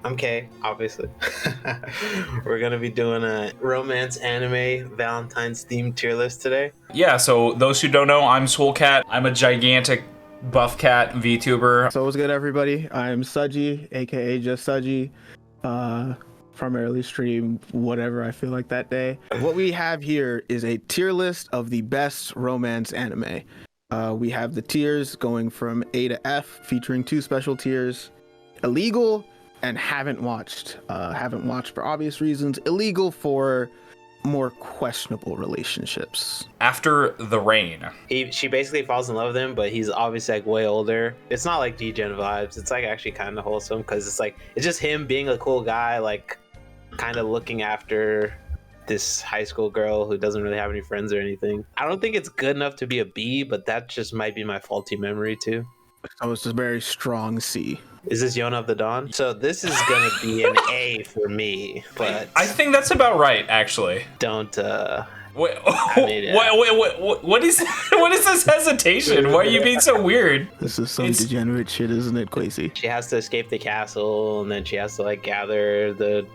I'm Kay, obviously. We're gonna be doing a romance anime Valentine's themed tier list today. Yeah, so those who don't know, I'm Swole Cat. I'm a gigantic buff cat VTuber. So what's good, everybody? I'm Soji, aka JustSoji. Primarily stream whatever I feel like that day. What we have here is a tier list of the best romance anime. We have the tiers going from A to F, featuring 2 special tiers: illegal and haven't watched. Haven't watched for obvious reasons. Illegal for more questionable relationships. After the rain. She basically falls in love with him, but he's obviously like way older. It's not like D-Gen vibes. It's like actually kind of wholesome because it's just him being a cool guy, like kind of looking after this high school girl who doesn't really have any friends or anything. I don't think it's good enough to be a B, but that just might be my faulty memory too. So it's a very strong C. Is this Yona of the Dawn? So this is gonna be an A for me, but I think that's about right, actually. don't Wait, I mean, yeah. what is this hesitation? Why are you being so weird? This is some It's- degenerate shit, isn't it, Quasi? she has to escape the castle, and then she has to like gather the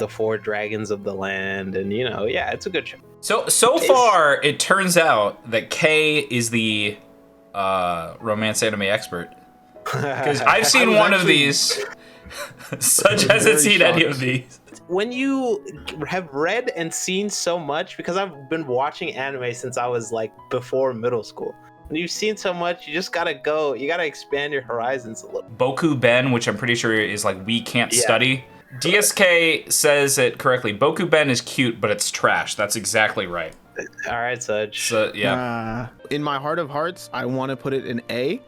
4 dragons of the land, and yeah, it's a good show. So far, it turns out that Kay is the romance anime expert. Because I've seen one of these. Such hasn't seen any of these. When you have read and seen so much, because I've been watching anime since I was like before middle school. When you've seen so much, you just gotta go. You gotta expand your horizons a little. Boukuben, which I'm pretty sure is like we can't Yeah. study. DSK says it correctly. Boukuben is cute, but it's trash. That's exactly right. All right, Such. So yeah. In my heart of hearts, I want to put it in A,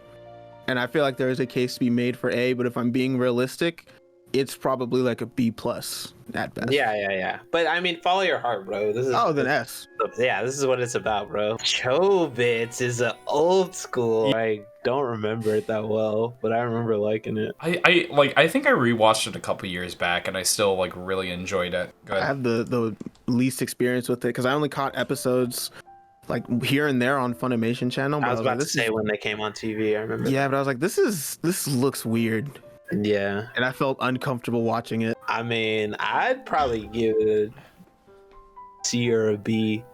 and I feel like there is a case to be made for A. But if I'm being realistic, it's probably like a B plus at best. Yeah. But I mean, follow your heart, bro. This is Then S. Yeah, this is what it's about, bro. Chobits is an old school. I don't remember it that well, but I remember liking it. I think I rewatched it a couple years back, and I still like really enjoyed it. Go I ahead. have the least experience with it because I only caught episodes like here and there on Funimation channel. But I was about like, to this say is- when they came on TV, I remember. Yeah, but I was like, this looks weird, Yeah. and I felt uncomfortable watching it. I mean, I'd probably give it a C or a B.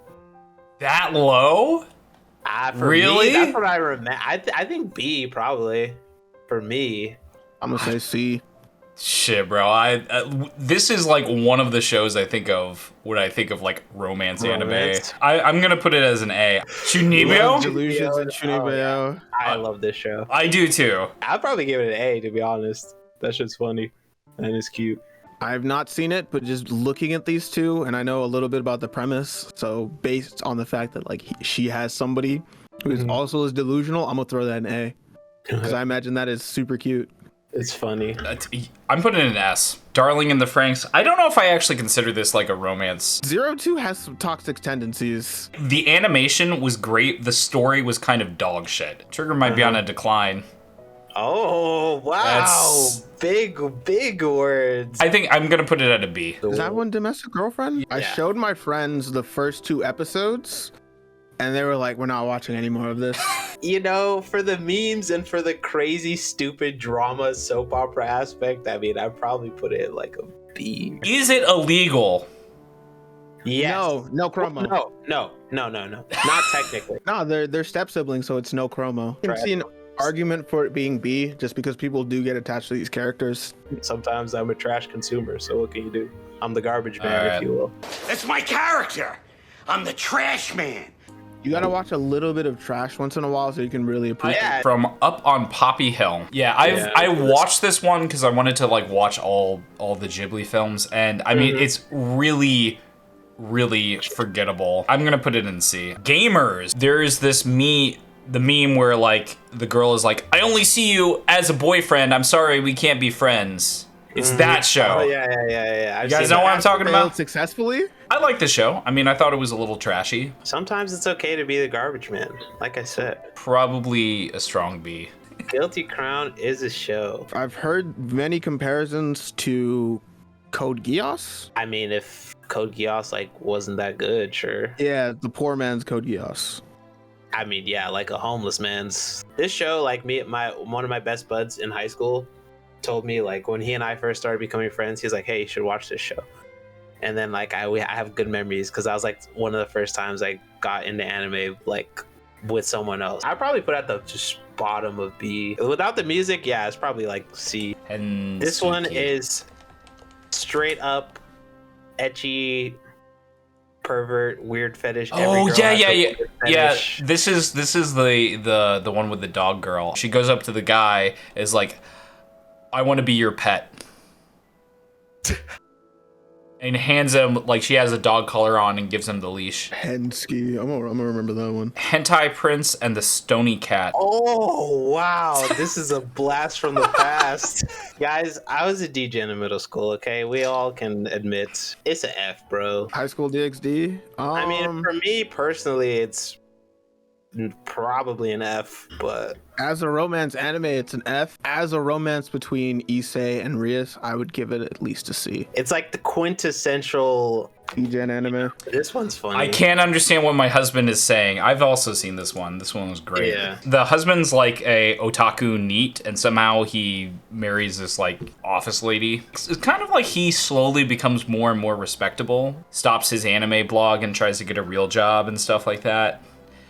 That low? For Really? me, that's what I remember. I think B probably for me. I'm gonna say C. Shit, bro. This is like one of the shows I think of when I think of like romance anime. Romance? I'm gonna put it as an A. Chunibyo? Delusions and Chunibyo. I love this show. I do too. I'd probably give it an A, to be honest. That shit's funny and it's cute. I've not seen it, but just looking at these two, and I know a little bit about the premise. So based on the fact that like she has somebody who is also as delusional, I'm gonna throw that an A because I imagine that is super cute. It's funny. I'm putting it an S. Darling in the franxx. I don't know if I actually consider this like a romance. 02 has some toxic tendencies. The animation was great. The story was kind of dog shit. Trigger might be on a decline. Oh wow! That's- Big words. I think I'm gonna put it at a B. Is that one Domestic Girlfriend? I showed my friends the first 2 episodes, and they were like, "We're not watching any more of this." For the memes and for the crazy, stupid drama soap opera aspect, I mean, I'd probably put it at like a B. Is it illegal? Yes. No chromo. No. Not technically. No, they're step siblings, so it's no chromo. I can see an argument for it being B, just because people do get attached to these characters. Sometimes I'm a trash consumer, so what can you do? I'm the garbage man, Alright. if you will. That's my character. I'm the trash man. You gotta watch a little bit of trash once in a while so you can really appreciate. Yeah. From Up on Poppy Hill. Yeah, I watched this one because I wanted to like watch all the Ghibli films, and I mean it's really forgettable. I'm gonna put it in C. Gamers. There's this the meme where like the girl is like, I only see you as a boyfriend. I'm sorry, we can't be friends. It's that show. Oh, yeah. You guys know what I'm talking Failed about? successfully. I like the show. I mean, I thought it was a little trashy. Sometimes it's okay to be the garbage man, like I said. Probably a strong B. Guilty Crown is a show. I've heard many comparisons to Code Geass. I mean, if Code Geass like wasn't that good, sure. Yeah, the poor man's Code Geass. I mean, yeah, like a homeless man's. This show, like one of my best buds in high school, told me like when he and I first started becoming friends, he's like, "Hey, you should watch this show." And then like I have good memories because I was like one of the first times I got into anime like with someone else. I'd probably put at the just bottom of B. Without the music, yeah, it's probably like C. And This one is straight up ecchi pervert weird fetish. Oh yeah. This is the one with the dog girl. She goes up to the guy, is like, "I want to be your pet," and hands him like she has a dog collar on and gives him the leash. Hensuki. I'm gonna remember that one. Hentai Prince and the Stony Cat. Oh wow, this is a blast from the past. Guys, I was a DJ in middle school, okay? We all can admit it's an F, bro. High School DxD. I mean, for me personally, it's probably an F, but as a romance anime, it's an F. As a romance between Issei and Rias, I would give it at least a C. it's like the quintessential. E-gen anime. This one's funny. I can't understand what my husband is saying. I've also seen this one. This one was great. Yeah. The husband's like a otaku neat, and somehow he marries this like office lady. It's kind of like he slowly becomes more and more respectable, stops his anime blog and tries to get a real job and stuff like that.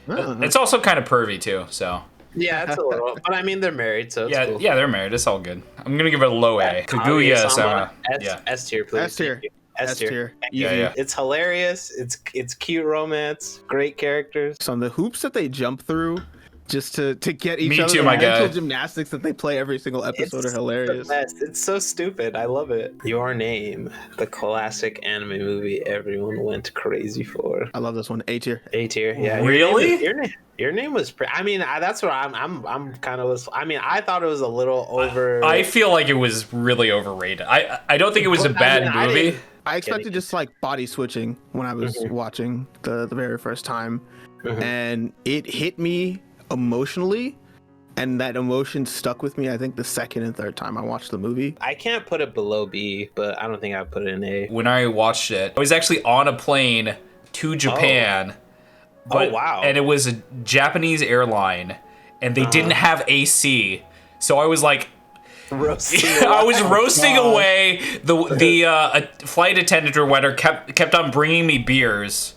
It's also kind of pervy too, so. Yeah, it's a little. But I mean, they're married, so it's cool. Yeah, they're married. It's all good. I'm gonna give it a low A. Kaguya sama. Yeah. S tier, please. S tier. S tier. Yeah. It's hilarious. It's cute romance. Great characters. So on the hoops that they jump through just to get each Me other, too, the my guy. mental gymnastics that they play every single episode are hilarious. The best. It's so stupid. I love it. Your Name, the classic anime movie everyone went crazy for. I love this one. A tier. A tier. Yeah. Really? Your name was. I mean, that's what I'm kind of was. I mean, I thought it was a little over. I feel like it was really overrated. I don't think it was a bad movie. I expected just like body switching when I was watching the very first time, and it hit me emotionally, and that emotion stuck with me. I think the second and third time I watched the movie. I can't put it below B, but I don't think I'd put it in A. When I watched it, I was actually on a plane to Japan. Oh wow! And it was a Japanese airline, and they didn't have AC, so I was like. I was roasting away. The flight attendant or whatever kept on bringing me beers,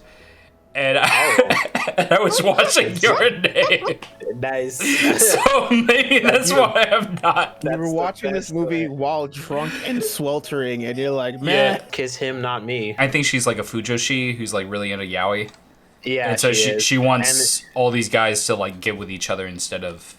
and I was watching Your Name. Nice. So maybe that's why I'm not. You were watching this movie while drunk and sweltering, and you're like, man, Kiss him, not me. I think she's like a fujoshi who's like really into yaoi. Yeah, And so is. she wants all these guys to like get with each other instead of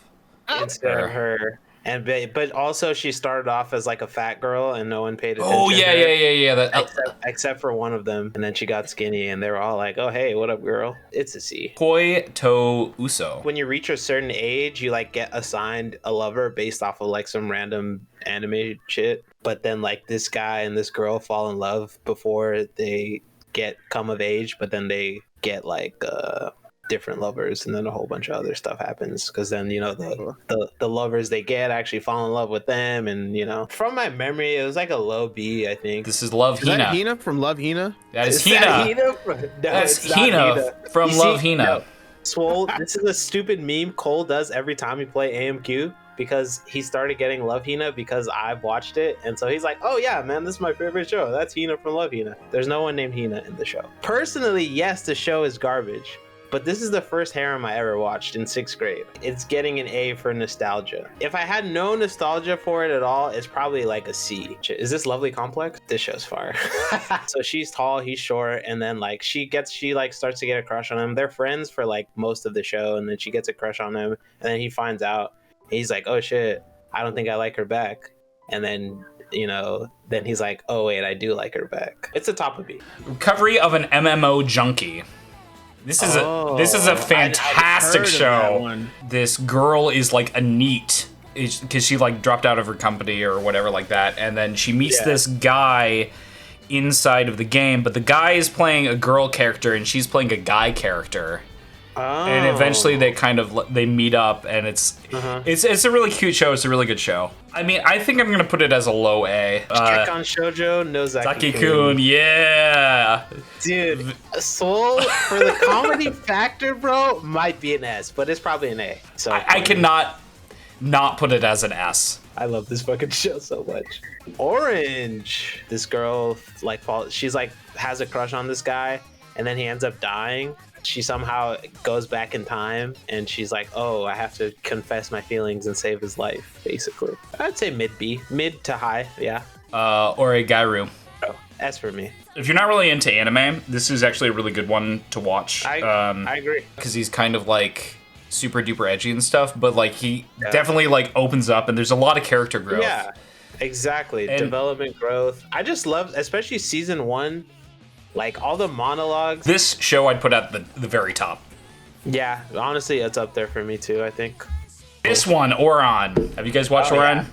her. And but also she started off as like a fat girl and no one paid attention. Oh yeah, to her, yeah. Except for one of them, and then she got skinny, and they were all like, "Oh hey, what up, girl?" It's a C. Koi to Uso. When you reach a certain age, you like get assigned a lover based off of like some random anime shit. But then like this guy and this girl fall in love before they come of age, but then they get like different lovers, and then a whole bunch of other stuff happens because then the lovers they get actually fall in love with them, and from my memory it was like a low B, I think. This is Love Hina. Is that Hina from Love Hina? That is Hina. That's Hina from Love Hina. No. Swole, this is a stupid meme Cole does every time we play AMQ, because he started getting Love Hina because I've watched it, and so he's like, "Oh yeah, man, this is my favorite show. That's Hina from Love Hina." There's no one named Hina in the show. Personally, yes, the show is garbage. But this is the first harem I ever watched in 6th grade. It's getting an A for nostalgia. If I had no nostalgia for it at all, it's probably like a C. Is this Lovely Complex? This show's fire. So she's tall, he's short, and then like she starts to get a crush on him. They're friends for like most of the show, and then she gets a crush on him, and then he finds out. He's like, "Oh shit, I don't think I like her back." And then then he's like, "Oh wait, I do like her back." It's a top of B. Recovery of an MMO junkie. This is a fantastic show. This girl is like a neat, because she like dropped out of her company or whatever like that, and then she meets this guy inside of the game, but the guy is playing a girl character and she's playing a guy character. And eventually they meet up, and it's a really cute show. It's a really good show. I mean, I think I'm gonna put it as a low A. Check on Shoujo, Nozaki-kun, yeah. Dude, Soul for the comedy factor, bro, might be an S, but it's probably an A. So I cannot not put it as an S. I love this fucking show so much. Orange. This girl she's like has a crush on this guy, and then he ends up dying. She somehow goes back in time, and she's like, "Oh, I have to confess my feelings and save his life." Basically, I'd say mid B, mid to high. Yeah. Oregairu. Oh, S for me. If you're not really into anime, this is actually a really good one to watch. I agree. Because he's kind of like super duper edgy and stuff, but like he definitely like opens up, and there's a lot of character growth. Yeah, exactly. And development growth. I just love, especially season 1, like all the monologues. This show I'd put at the very top. Yeah, honestly, it's up there for me too, I think. This one, Ouran. Have you guys watched Ouran?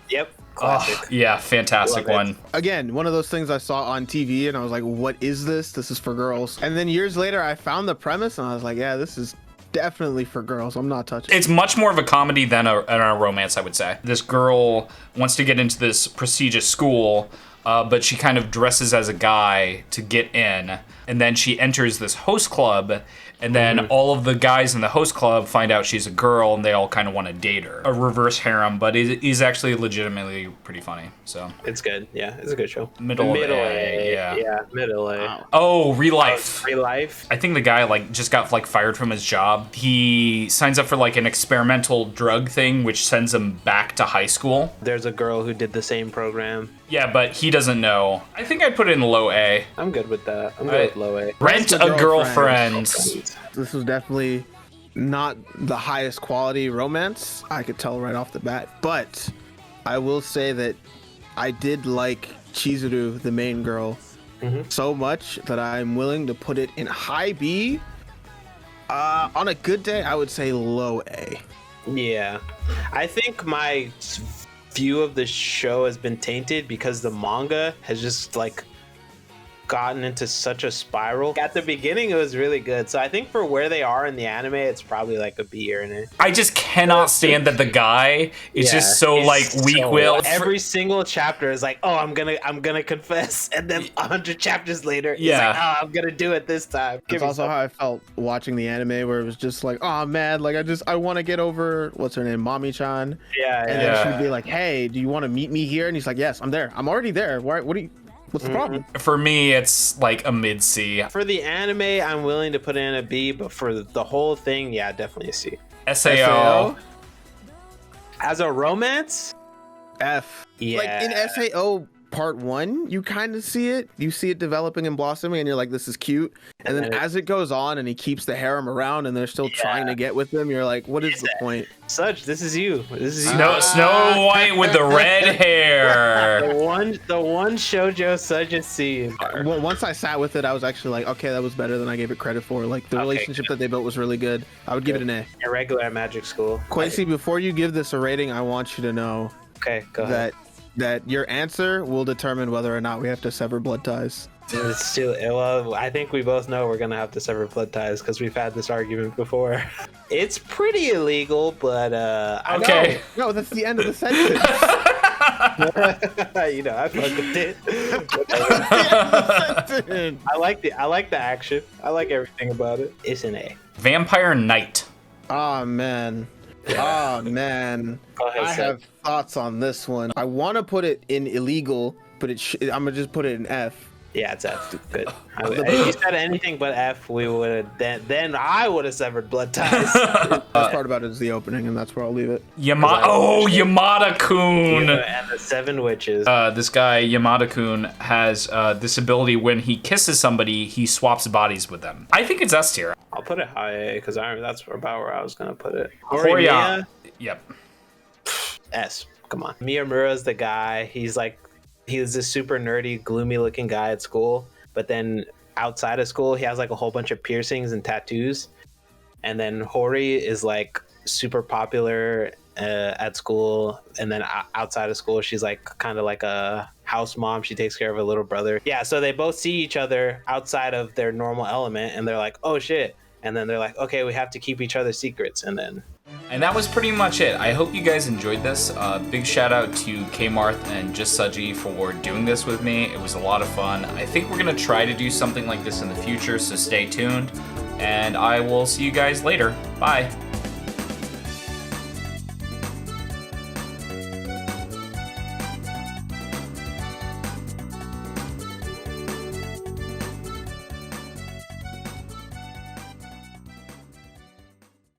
Yeah. Yep. Classic. Oh, yeah, fantastic one. Again, one of those things I saw on TV and I was like, what is this? This is for girls. And then years later, I found the premise and I was like, yeah, this is definitely for girls. I'm not touching it. It's much more of a comedy than a romance, I would say. This girl wants to get into this prestigious school, but she kind of dresses as a guy to get in. And then she enters this host club, and then all of the guys in the host club find out she's a girl, and they all kind of want to date her. A reverse harem, but it is actually legitimately pretty funny. So it's good. Yeah, it's a good show. Middle A. Yeah, middle A. Wow. Oh, Real Life. Real Life. I think the guy like just got like fired from his job. He signs up for like an experimental drug thing, which sends him back to high school. There's a girl who did the same program. Yeah, but he doesn't know. I think I'd put it in low A. I'm good with that. I'm good with low A. Rent a girlfriend. This was definitely not the highest quality romance. I could tell right off the bat. But I will say that I did like Chizuru, the main girl, so much that I'm willing to put it in high B. On a good day, I would say low A. Yeah. I think my view of the show has been tainted because the manga has just like gotten into such a spiral. At the beginning, it was really good. So I think for where they are in the anime, it's probably like a B or an A. I just cannot stand that the guy is just so like weak-willed. Every single chapter is like, oh, I'm gonna confess, and then 100 chapters later, he's like, oh, I'm gonna do it this time. That's also how I felt watching the anime, where it was just like, oh man, like I want to get over what's her name, Mami-chan. Yeah, and then she'd be like, hey, do you want to meet me here? And he's like, yes, I'm there. I'm already there. What's the problem? For me, it's like a mid C. For the anime, I'm willing to put in a B, but for the whole thing, yeah, definitely a C. SAO. As a romance? F. Yeah. Like in SAO part 1, you kind of see it. You see it developing and blossoming, and you're like, this is cute. And then as it goes on and he keeps the harem around and they're still trying to get with them, you're like, what is the point? Such, this is you. This is you. Snow White with the red hair. the one shoujo Such has seen. Once I sat with it, I was actually like, okay, that was better than I gave it credit for. Like the relationship that they built was really good. I would give it an A. Irregular magic school. Quasi, before you give this a rating, I want you to know go ahead. that your answer will determine whether or not we have to sever blood ties. It's too, well, I think we both know we're gonna have to sever blood ties because we've had this argument before. It's pretty illegal, but okay. No, that's the end of the sentence. You know, I fucked with it. I like the action. I like everything about it. It's an A. Vampire Knight. Oh man. Oh man. Go ahead, I have thoughts on this one. I want to put it in illegal, but I'm gonna just put it in F. Yeah, it's F. Good. If you said anything but F, we would have. Then I would have severed blood ties. The best part about it is the opening, and that's where I'll leave it. Yamada-kun. And the 7 witches. This guy Yamada-kun has this ability. When he kisses somebody, he swaps bodies with them. I think it's S tier. I'll put it high A because that's about where I was gonna put it. Horimiya. Yep. S. Come on. Miyamura's the guy. He's this super nerdy, gloomy looking guy at school, but then outside of school, he has like a whole bunch of piercings and tattoos. And then Hori is like super popular at school, and then outside of school, she's like kind of like a house mom. She takes care of a little brother. Yeah, so they both see each other outside of their normal element, and they're like, oh shit. And then they're like, okay, we have to keep each other's secrets. And that was pretty much it. I hope you guys enjoyed this. Big shout out to Kaymarth and JustSoji for doing this with me. It was a lot of fun. I think we're gonna try to do something like this in the future, so stay tuned. And I will see you guys later. Bye.